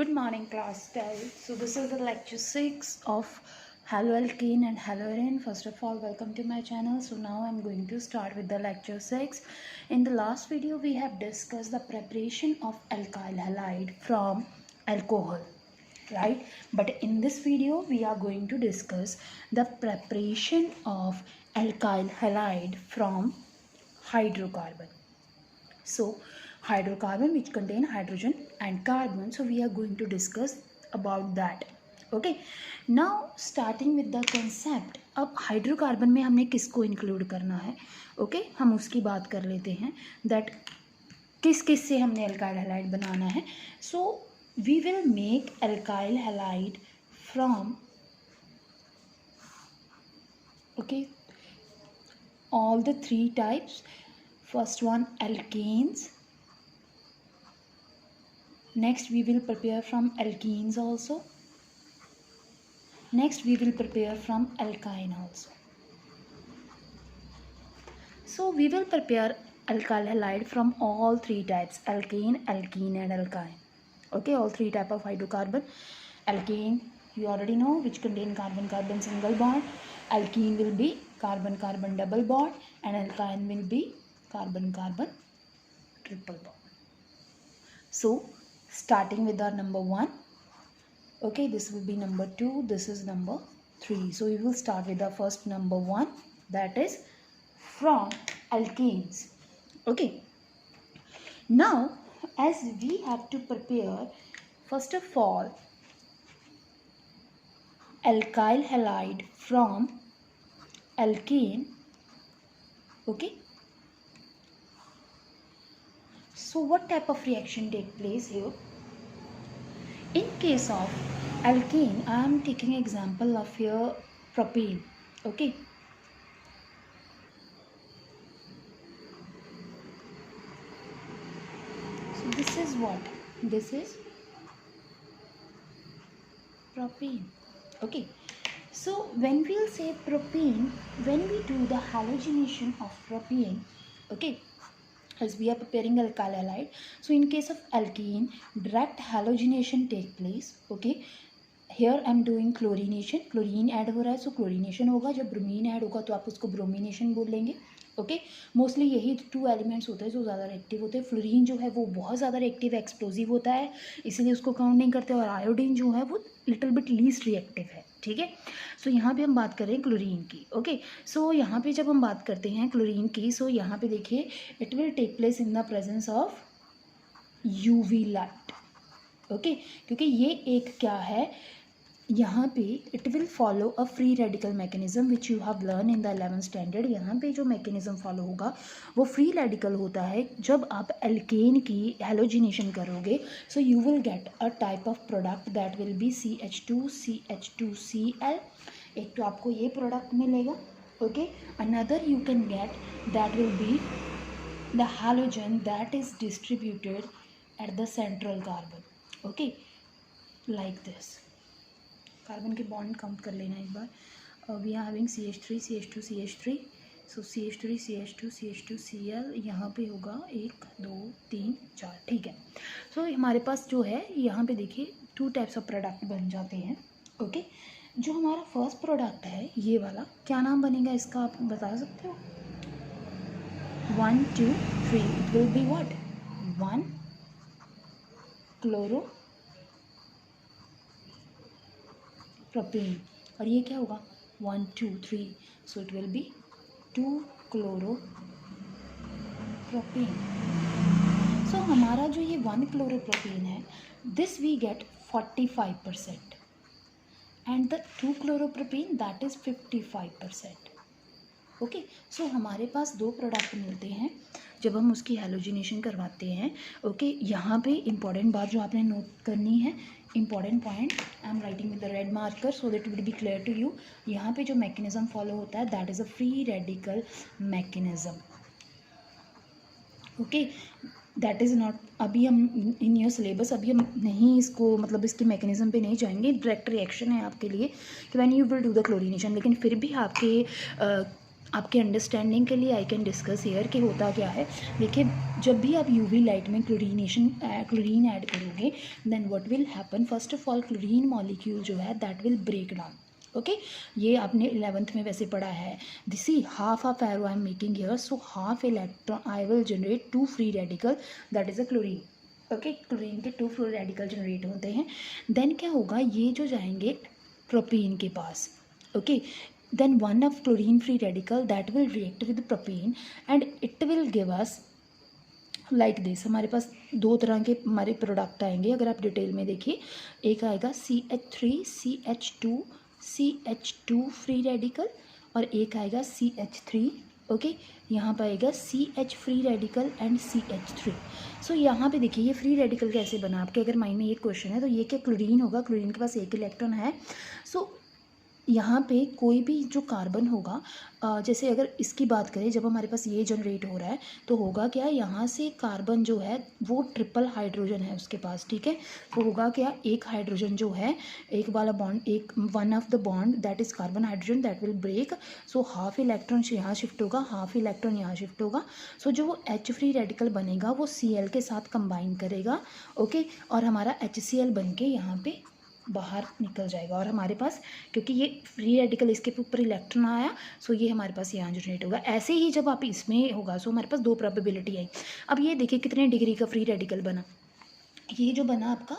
Good morning, class 12. So this is the lecture 6 of haloalkane and haloarene. First of all, welcome to my channel. So now I'm going to start with the lecture 6. In the last video, we have discussed the preparation of alkyl halide from alcohol, right? But in this video, we are going to discuss the preparation of alkyl halide from hydrocarbon. So hydrocarbon which contain hydrogen and carbon, so we are going to discuss about that. Okay, now starting with the concept. अब hydrocarbon में हमने किसको include करना है? Okay, हम उसकी बात कर लेते हैं दैट किस किस से हमने एल्काइल हैलाइड बनाना है. So we will make alkyl halide from okay all the three types. First one, alkanes. Next we will prepare from alkenes also. Next we will prepare from alkyne also. So we will prepare alkyl halide from all three types: alkane, alkene and alkyne. Okay, all three type of hydrocarbon. Alkane you already know, which contain carbon carbon single bond. Alkene will be carbon carbon double bond, and alkyne will be carbon carbon triple bond. So starting with our number 1. Okay, this will be number 2, this is number 3. So we will start with the first number 1, that is from alkanes. Okay, now as we have to prepare first of all alkyl halide from alkane. Okay, so what type of reaction take place here? In case of alkane, I am taking example of here propane. Okay, so this is what? This is propane. Okay, so when we'll say propane, when we do the halogenation of propane, okay, as we are preparing alkyl halide, so in case of alkene, direct halogenation take place. Okay, here I am doing chlorination. Chlorine add हो रहा है, सो chlorination होगा. जब bromine add होगा तो आप उसको bromination बोल लेंगे. ओके, मोस्टली यही 2 एलिमेंट्स होते हैं जो ज़्यादा रिएक्टिव होते हैं. फ्लोरीन जो है वो बहुत ज़्यादा रिएक्टिव एक्सप्लोजिव होता है, इसीलिए उसको काउंट नहीं करते. और आयोडीन जो है वो लिटिल बिट लीस्ट रिएक्टिव है. ठीक है, सो यहाँ पे हम बात कर रहे हैं क्लोरीन की. ओके, सो यहाँ पे जब हम बात करते हैं क्लोरीन की, सो यहाँ पे देखिए it will take place in the presence of UV light. Okay, क्योंकि ये एक क्या है, यहाँ पे it will follow a free radical mechanism which you have learn in the 11th standard. यहाँ पे जो मैकेनिज्म फॉलो होगा वो फ्री रेडिकल होता है. जब आप एल्केन की हेलोजिनेशन करोगे, so you will get a type of product that will be CH2CH2Cl. एक तो आपको ये प्रोडक्ट मिलेगा. Okay, another you can get that will be the halogen that is distributed at the central carbon. Okay, like this. Carbon के bond count कर लेना एक बार. We are having CH3 CH2 CH3. So CH3 CH2 CH2Cl यहाँ पे होगा 1 2 3 4. ठीक है, सो हमारे पास जो है यहाँ पे देखिए 2 टाइप्स ऑफ प्रोडक्ट बन जाते हैं. ओके, जो हमारा फर्स्ट प्रोडक्ट है ये वाला, क्या नाम बनेगा इसका आप बता सकते हो? 1 2 3 it will be what? 1 chloro propane. और ये क्या होगा? 1 2 3, so it will be 2 chloro propane. So हमारा जो ये 1 क्लोरो प्रोपेन है, this we get 45% and the 2 chloro propane that is 55%. Okay, so हमारे पास 2 प्रोडक्ट मिलते हैं जब हम उसकी हेलोजिनेशन करवाते हैं. ओके, यहाँ पे इम्पॉर्टेंट बात जो आपने नोट करनी है, important point, I am writing with the red marker so that will be clear to you. यहाँ पे जो मैकेनिज्म फॉलो होता है that is a free radical mechanism. Okay, that is not, अभी हम इन योर सिलेबस अभी हम नहीं इसको मतलब इसके मैकेनिज्म पे नहीं जाएंगे. डायरेक्ट रिएक्शन है आपके लिए कि when you will do the chlorination. लेकिन फिर भी आपके आपके अंडरस्टैंडिंग के लिए आई कैन डिस्कस हियर कि होता क्या है। देखिए, जब भी आप यूवी लाइट में क्लोरीन ऐड करोगे, then what will happen, first of all chlorine molecule जो है that will break down. Okay, ये आपने 11th में वैसे पढ़ा है। This see half of arrow I am making here, so half electron I will generate 2 free radical, that is a chlorine. Okay, chlorine के 2 free radical generate होते हैं। Then क्या होगा, ये जो जाएंगे प्रोपेन के पास। Okay, then one of chlorine free radical that will react with propane and it will give us like this। हमारे पास दो तरह के हमारे प्रोडक्ट आएंगे, अगर आप डिटेल में देखिए। एक आएगा CH3 CH2 फ्री रेडिकल, और एक आएगा CH3। ओके, यहाँ पर आएगा CH free radical and CH3। सो यहाँ पे देखिए ये फ्री रेडिकल कैसे बना, आपके अगर माइंड में ये क्वेश्चन है तो ये क्या क्लोरीन होगा, क्लोरीन के पास एक इलेक्ट्रॉन है। सो यहाँ पे कोई भी जो कार्बन होगा, जैसे अगर इसकी बात करें, जब हमारे पास ये जनरेट हो रहा है तो होगा क्या, यहाँ से कार्बन जो है वो ट्रिपल हाइड्रोजन है उसके पास, ठीक है। तो होगा क्या, एक हाइड्रोजन जो है, एक वाला बॉन्ड, एक one of the bond that is carbon hydrogen that will break. So half electron यहाँ शिफ्ट होगा, हाफ इलेक्ट्रॉन यहाँ शिफ्ट होगा। सो जो वो H फ्री रेडिकल बनेगा वो Cl के साथ कंबाइन करेगा। ओके, और हमारा HCl बन के यहाँ पे बाहर निकल जाएगा, और हमारे पास क्योंकि ये फ्री रेडिकल इसके ऊपर इलेक्ट्रॉन आया, सो ये हमारे पास यहाँ जनरेट होगा। ऐसे ही जब आप इसमें होगा, सो हमारे पास 2 प्रोबेबिलिटी आई। अब ये देखिए कितने डिग्री का फ्री रेडिकल बना, ये जो बना आपका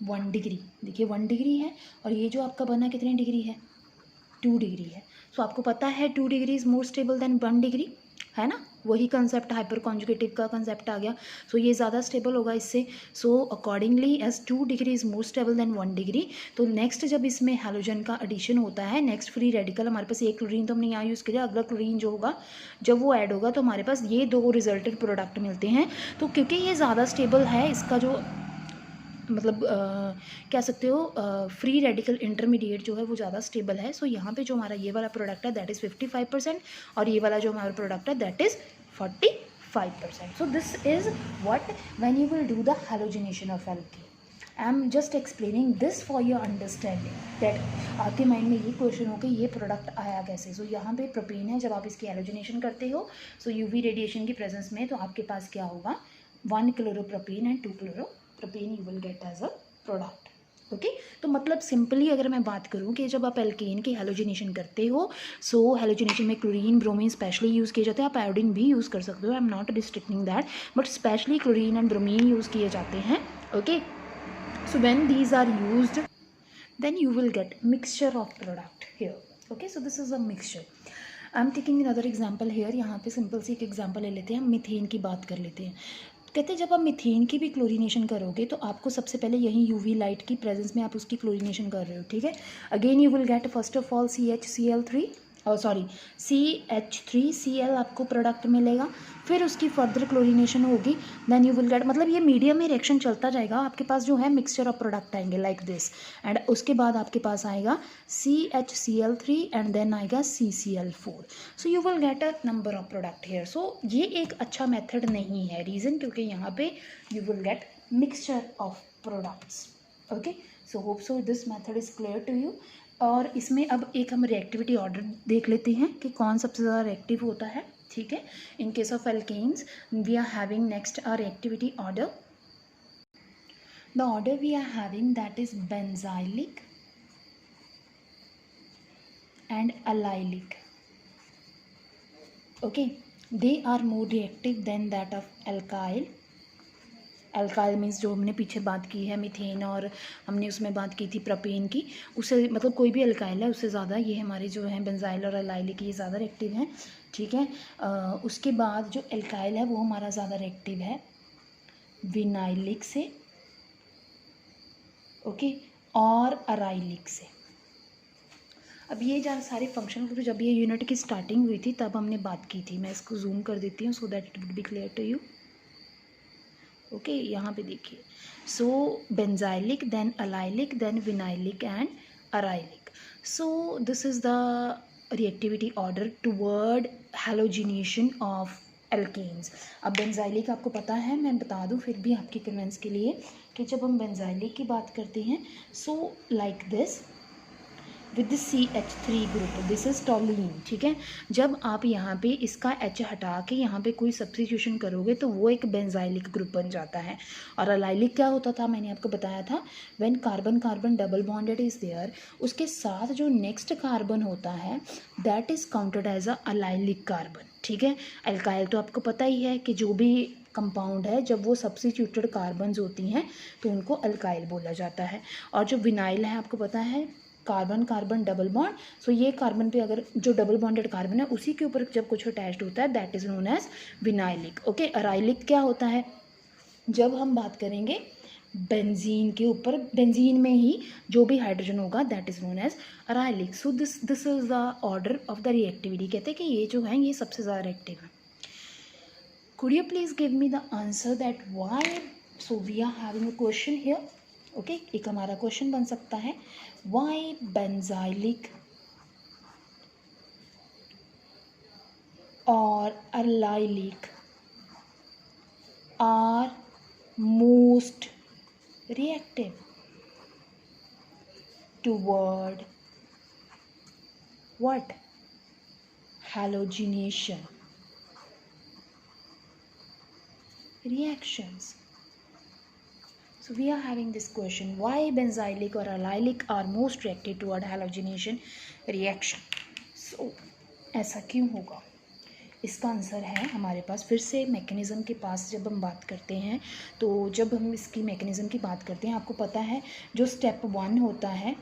1 डिग्री, देखिए 1 डिग्री है, और ये जो आपका बना कितने डिग्री है, 2 डिग्री है। सो आपको पता है 2 degree is more stable than 1 degree, है ना। वही कंसेप्ट हाइपर कॉन्जुगेटिव का कंसेप्ट आ गया। सो ये ज़्यादा स्टेबल होगा इससे। So accordingly as 2 degree is more stable than 1 degree. तो नेक्स्ट जब इसमें हैलोजन का एडिशन होता है, नेक्स्ट फ्री रेडिकल हमारे पास एक क्लोरीन तो हमने यहाँ यूज़ किया, अगला क्लोरीन जो होगा जब वो ऐड होगा तो हमारे पास ये 2 रिजल्टेड प्रोडक्ट मिलते हैं। तो क्योंकि ये ज़्यादा स्टेबल है, इसका जो मतलब कह सकते हो फ्री रेडिकल इंटरमीडिएट जो है वो ज़्यादा स्टेबल है। सो यहाँ पे जो हमारा ये वाला प्रोडक्ट है दैट इज़ 55%, और ये वाला जो हमारा प्रोडक्ट है that is 45%। So this is what when you will do the halogenation of alkene. I am just explaining this for your understanding that आपके माइंड में ये क्वेश्चन हो कि ये प्रोडक्ट आया कैसे। सो यहाँ पे प्रोपेन है, जब आप इसकी हैलोजिनेशन करते हो सो यूवी रेडिएशन की प्रेजेंस में, तो आपके पास क्या होगा, 1 chloropropane and 2 chloropropane you will get as a product. Okay, तो मतलब सिंपली अगर मैं बात करूँ कि जब आप एल्केन की हैलोजिनेशन करते हो, सो हैलोजिनेशन में क्लोरीन ब्रोमीन स्पेशली यूज़ किए जाते हैं। आप आयोडीन भी यूज़ कर सकते हो, I am not restricting that, but specially chlorine and bromine use किए जाते हैं। Okay, so when these are used then you will get mixture of product here. Okay, so this is a mixture. I am taking another example here. यहाँ पे simple सी एक example ले लेते हैं, हम मीथेन की बात कर लेते हैं। कहते हैं जब आप मीथेन की भी क्लोरीनेशन करोगे तो आपको सबसे पहले यहीं यूवी लाइट की प्रेजेंस में आप उसकी क्लोरीनेशन कर रहे हो, ठीक है। Again you will get first of all CHCl3 और सॉरी CH3Cl आपको प्रोडक्ट मिलेगा, फिर उसकी फर्दर क्लोरीनेशन होगी, देन यू विल गेट, मतलब ये मीडियम में रिएक्शन चलता जाएगा, आपके पास जो है मिक्सचर ऑफ प्रोडक्ट आएंगे लाइक दिस, एंड उसके बाद आपके पास आएगा CHCl3 एंड देन आएगा CCl4। So you will get a number of product here. सो ये एक अच्छा मेथड नहीं है, रीज़न क्योंकि यहाँ पे you will get mixture of products. Okay, so hope so this method is clear to you. और इसमें अब एक हम रिएक्टिविटी ऑर्डर देख लेते हैं कि कौन सबसे ज़्यादा रिएक्टिव होता है, ठीक है। In case of alkenes we are having next our reactivity order. The order we are having that is benzylic and allylic. Okay, they are more reactive than that of alkyl. Alkyl means जो हमने पीछे बात की है methane, और हमने उसमें बात की थी प्रोपेन की, उससे मतलब कोई भी एल्काइल है उससे ज़्यादा ये हमारे जो हैं बेंजाइल और अलाइलिक ये ज़्यादा रिएक्टिव हैं, ठीक है। उसके बाद जो एल्काइल है वो हमारा ज़्यादा रिएक्टिव है विनाइलिक से, ओके, और अराइलिक से। अब ये जहाँ सारे फंक्शन ग्रुप जब ये यूनिट की स्टार्टिंग हुई थी तब हमने बात की थी, मैं इसको जूम कर देती हूँ so that it would be clear to you. Okay, यहाँ पे देखिए, so benzylic then allylic then vinylic and arylic. So this is the reactivity order toward halogenation of alkanes. अब बेंजाइलिक आपको पता है, मैं बता दूँ फिर भी आपके कन्वेंस के लिए कि जब हम बेंजाइलिक की बात करते हैं so like this, with CH3 group, this is toluene, ठीक है। जब आप यहाँ पे इसका H हटा के यहाँ पे कोई सब्स्टिट्यूशन करोगे तो वो एक बेंजाइलिक ग्रुप बन जाता है। और अलाइलिक क्या होता था, मैंने आपको बताया था, when carbon carbon double bonded is there, उसके साथ जो नेक्स्ट कार्बन होता है that is counted as a allylic carbon, ठीक है। अल्काइल तो आपको पता ही है कि जो भी कंपाउंड है जब वो सब्स्टिट्यूटेड कार्बन्स होती हैं तो उनको अल्काइल बोला जाता है। और जो विनाइल है आपको पता है, कार्बन कार्बन डबल बॉन्ड, सो ये कार्बन पे अगर जो डबल बॉन्डेड कार्बन है उसी के ऊपर जब कुछ अटैच्ड होता है that is known as vinylic, okay. Arylic क्या होता है, जब हम बात करेंगे बेंजीन के ऊपर, बेंजीन में ही जो भी हाइड्रोजन होगा that is known as arylic. So this is the order of the reactivity, कहते हैं कि ये जो है ये सबसे ज़्यादा रिएक्टिव है। Could you please give me the answer that why? So we are having a question here, okay, एक हमारा क्वेश्चन बन सकता है, why benzylic और allylic are most reactive toward what? Halogenation reactions. So we are having this question, why benzylic or allylic are most reactive toward halogenation reaction. So ऐसा क्यों होगा, इसका आंसर है हमारे पास फिर से मैकेनिज़्म के पास जब हम बात करते हैं तो जब हम इसकी मैकेनिज़्म की बात करते हैं, आपको पता है जो स्टेप 1 होता है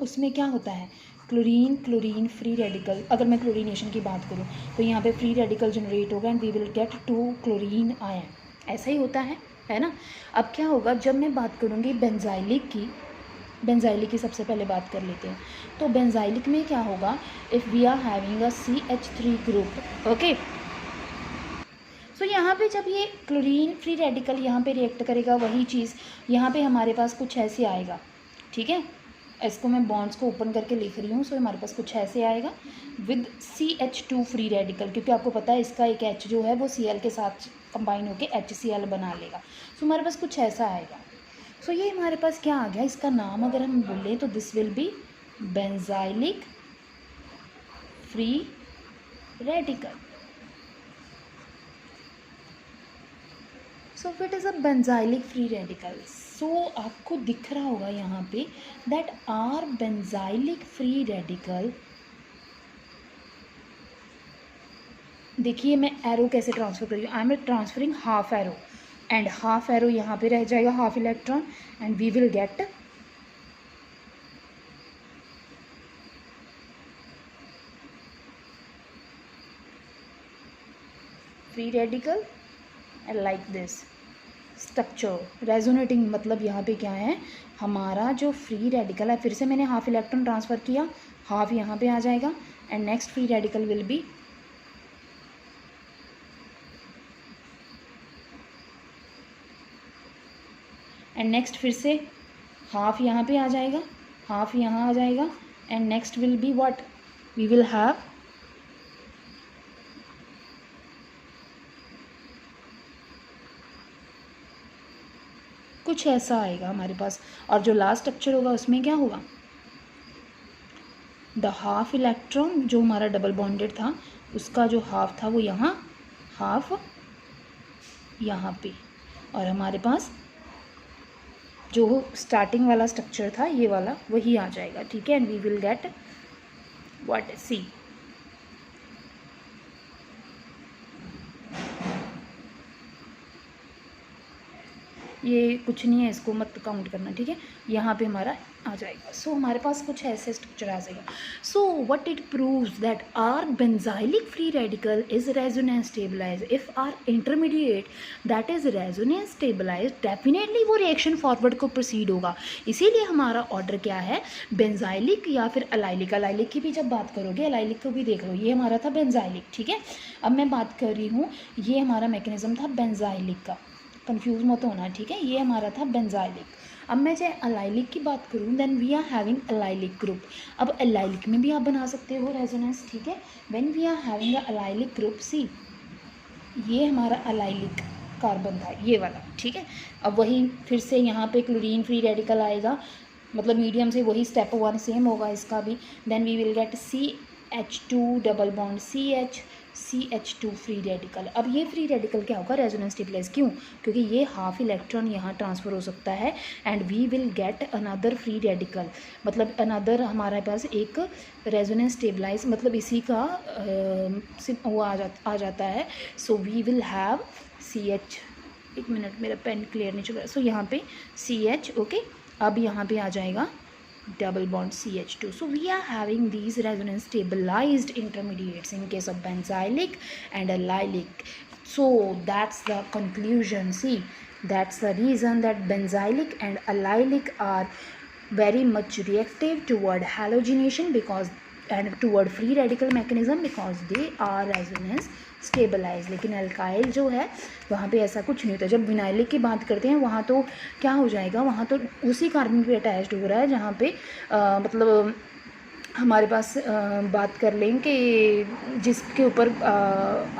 उसमें क्या होता है, क्लोरीन क्लोरीन फ्री रेडिकल, अगर मैं क्लोरीनेशन की बात करूँ तो यहाँ पे फ्री रेडिकल जनरेट होगा and we will get 2 chlorine ion, ऐसा ही होता है ना। अब क्या होगा, जब मैं बात करूँगी बेंजाइलिक की सबसे पहले बात कर लेते हैं। तो बेंजाइलिक में क्या होगा, if we are having a CH3 group, okay. सो यहाँ पे जब ये क्लोरीन फ्री रेडिकल यहाँ पे रिएक्ट करेगा, वही चीज़ यहाँ पे हमारे पास कुछ ऐसे आएगा, ठीक है। इसको मैं बॉन्ड्स को ओपन करके लिख रही हूँ, सो हमारे पास कुछ ऐसे आएगा विद CH2 फ्री रेडिकल, क्योंकि आपको पता है इसका एक H जो है वो Cl के साथ कंबाइन होकर HCl बना लेगा। सो हमारे पास कुछ ऐसा आएगा। सो ये हमारे पास क्या आ गया, इसका नाम अगर हम बोलें तो this will be benzylic free radical. So it is a benzylic free radical. सो आपको दिख रहा होगा यहाँ पे that are benzylic free radical, देखिए मैं एरो कैसे ट्रांसफर कर रही हूँ, I am transferring half arrow and half arrow यहाँ पे रह जाएगा, half electron, and we will get free radical like this structure resonating, मतलब यहाँ पे क्या है, हमारा जो फ्री रेडिकल है, फिर से मैंने हाफ इलेक्ट्रॉन ट्रांसफ़र किया, हाफ यहाँ पे आ जाएगा and next free radical will be and next फिर से हाफ यहाँ पे आ जाएगा, हाफ यहाँ आ जाएगा and next will be what, we will have कुछ ऐसा आएगा हमारे पास। और जो लास्ट स्ट्रक्चर होगा उसमें क्या होगा, द हाफ इलेक्ट्रॉन जो हमारा डबल बॉन्डेड था उसका जो हाफ था वो यहाँ, हाफ यहाँ पे, और हमारे पास जो स्टार्टिंग वाला स्ट्रक्चर था ये वाला वही आ जाएगा, ठीक है। And we will get what, see. ये कुछ नहीं है, इसको मत काउंट करना, ठीक है। यहाँ पे हमारा आ जाएगा। सो हमारे पास कुछ ऐसे स्ट्रक्चर आ जाएगा। So what it proves that are benzylic free radical is resonance stabilize, if our intermediate that is resonance stabilize, definitely वो रिएक्शन फॉरवर्ड को प्रोसीड होगा। इसीलिए हमारा ऑर्डर क्या है, बेंजाइलिक या फिर अलाइलिक। अलाइलिक की भी जब बात करोगे, अलाइलिक को भी देख लो, ये हमारा था बेंजाइलिक, ठीक है। अब मैं बात कर रही हूँ, ये हमारा मैकेनिज्म था बेंजाइलिक का, कंफ्यूज मत होना, ठीक है। ये हमारा था बेंजाइलिक। अब मैं चाहे अलाइलिक की बात करूँ, then we are having allylic group. अब अलाइलिक में भी आप बना सकते हो रेजोनेंस, ठीक है। When we are having a allylic group, see ये हमारा अलाइलिक कार्बन था ये वाला, ठीक है। अब वही फिर से यहाँ पे क्लोरीन फ्री रेडिकल आएगा, मतलब मीडियम से वही स्टेप 1 सेम होगा इसका भी। Then we will get CH2 double bond CH2 free radical. अब ये फ्री रेडिकल क्या होगा, रेजोनेंस स्टेबलाइज। क्यों? क्योंकि ये हाफ इलेक्ट्रॉन यहाँ ट्रांसफ़र हो सकता है and we will get another free radical, मतलब अनदर हमारे पास एक रेजोनेंस स्टेबलाइज, मतलब इसी का वो आ जाता है। So we will have CH, एक मिनट मेरा पेन क्लियर नहीं चल रहा। सो यहाँ पे CH, ओके। अब यहाँ पे आ जाएगा double bond CH2. So we are having these resonance stabilized intermediates in case of benzylic and allylic. So that's the conclusion. See, that's the reason that benzylic and allylic are very much reactive toward halogenation because and toward free radical mechanism because they are resonance stabilize. लेकिन alkyl जो है वहाँ पे ऐसा कुछ नहीं होता। जब विनाइलिक की बात करते हैं वहाँ तो क्या हो जाएगा, वहाँ तो उसी कार्बन पे अटैच्ड हो रहा है जहाँ पे मतलब हमारे पास बात कर लें कि जिसके ऊपर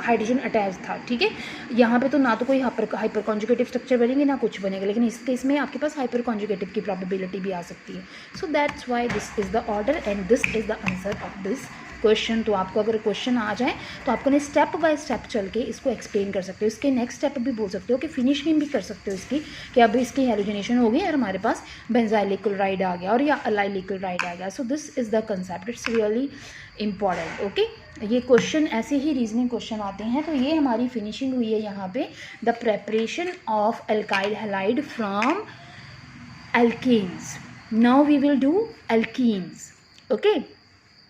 हाइड्रोजन अटैच था, ठीक है। यहाँ पे तो ना तो कोई हाइपर कॉन्जुगेटिव स्ट्रक्चर बनेंगे ना कुछ बनेगा, लेकिन इस केस में आपके पास हाइपर कॉन्जुगेटिव की प्रोबेबिलिटी भी आ सकती है। So that's why this is the order and this is the answer of this question. तो आपको अगर क्वेश्चन आ जाए तो आपको ने स्टेप बाय स्टेप चल के इसको एक्सप्लेन कर सकते हो। इसके नेक्स्ट स्टेप भी बोल सकते हो कि फिनिशिंग भी कर सकते हो इसकी, कि अब इसकी हेलोजनेशन हो गई और हमारे पास बेंजाइलिक क्लोराइड आ गया और या अलाइलिक क्लोराइड आ गया। सो this is the concept, it's really important, okay. ये क्वेश्चन ऐसे ही रीजनिंग क्वेश्चन आते हैं। तो ये हमारी फिनिशिंग हुई है यहाँ पे, the preparation of alkyl halide from alkenes. Now we will do alkenes, okay.